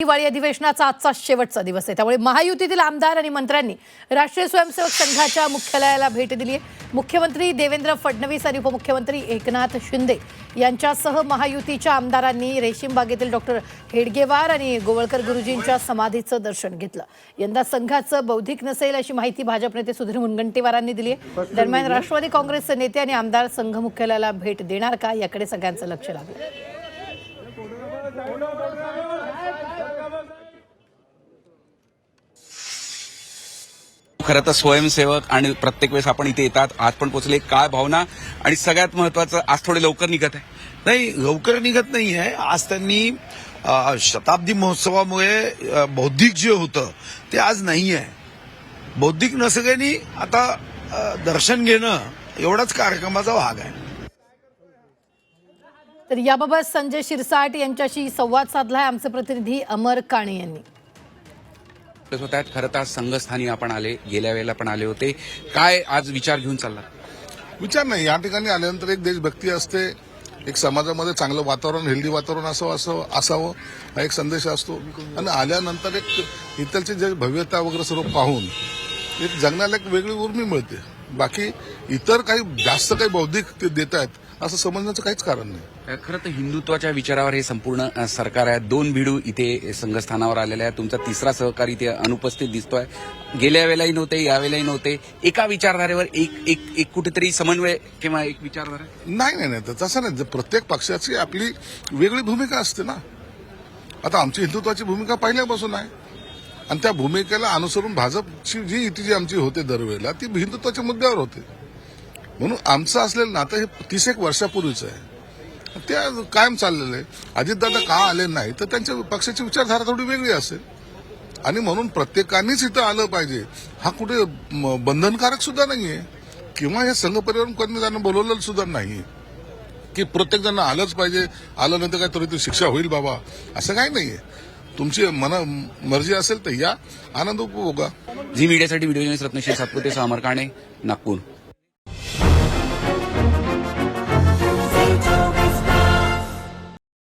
हिवाळी अधिवेशनाचा आजचा शेवटचा दिवस आहे, त्यामुळे महायुतीतील आमदार आणि मंत्र्यांनी राष्ट्रीय स्वयंसेवक संघाच्या मुख्यालयाला भेट दिली आहे। मुख्यमंत्री देवेंद्र फडणवीस आणि उपमुख्यमंत्री एकनाथ शिंदे यांच्यासह महायुतीच्या आमदारांनी रेशीमबागेतील डॉक्टर हेडगेवार आणि गोवळकर गुरुजींच्या समाधीचं दर्शन घेतलं। यंदा संघाचं बौद्धिक नसेल अशी माहिती भाजप नेते सुधीर मुनगंटीवारांनी दिली आहे। दरम्यान राष्ट्रवादी काँग्रेसचे नेते आणि आमदार संघ मुख्यालयाला भेट देणार का याकडे सगळ्यांचं लक्ष लागलं। खरं तर स्वयंसेवक आणि प्रत्येक वेळेस आपण इथे येतात, आज पण पोहोचले, काय भावना आणि सगळ्यात महत्वाचं आज थोडे लवकर निघत आहे। नाही, लवकर निघत नाही आहे। आज त्यांनी शताब्दी महोत्सवामुळे बौद्धिक जे होतं ते आज नाही आहे। बौद्धिक नसल्याने आता दर्शन घेणं एवढाच कार्यक्रमाचा भाग आहे। तर याबाबत संजय शिरसाट यांच्याशी संवाद साधलाय आमचे प्रतिनिधी अमर काणे यांनी। खरं तर संघस्थानी आपण आले, गेल्या वेळेला पण आले होते, काय आज विचार घेऊन चालला? विचार नाही, या ठिकाणी आल्यानंतर एक देशभक्ती असते, एक समाजामध्ये चांगलं वातावरण, हेल्दी वातावरण असावं हा एक संदेश असतो। आणि आल्यानंतर एक इथलचे जे भव्यता वगैरे सर्व पाहून एक जगण्याला एक वेगळी उर्मी मिळते। बाकी इतर काही जास्त काही बौद्धिक ते देत आहेत असं समजण्याचं काहीच कारण नाही। खरं तर हिंदुत्वाच्या विचारावर हे संपूर्ण सरकार आहे। 2 भिडू इथे संघस्थानावर आलेले आहेत, तुमचा तिसरा सहकारी इथे अनुपस्थित दिसतोय। गेल्या वेळेलाही नव्हते, यावेळेलाही नव्हते। एका विचारधारेवर एक कुठेतरी समन्वय किंवा एक विचारधारा नाही, तसं नाही। प्रत्येक पक्षाची आपली वेगळी भूमिका असते ना। आता आमची हिंदुत्वाची भूमिका पहिल्यापासून आहे आणि त्या भूमिकेला अनुसरून भाजपची जी युती जी आमची होते दरवेळेला ती हिंदुत्वाच्या मुद्द्यावर होते। म्हणून आमचं असलेलं नातं हे 31 वर्षापूर्वीचं आहे, ते कायम चाललेलं आहे। अजितदादा का आले नाही तर त्यांच्या पक्षाची विचारधारा थोडी वेगळी असेल आणि म्हणून प्रत्येकानेच इथं आलं पाहिजे हा कुठे बंधनकारक सुद्धा नाहीये किंवा हे संघ परिवार कर्मचाऱ्यांना बोलवलेलं सुद्धा नाही की प्रत्येक जण आलंच पाहिजे, आलं नाही तर काय तरी शिक्षा होईल बाबा, असं काही नाहीये। तुमची मर्जी असेल तर या, आनंद उपभोगा। झी मीडियासाठी व्हिडिओ जर्नलिस्ट रत्नश्री सातपुते, अमर काणे, नागपूर।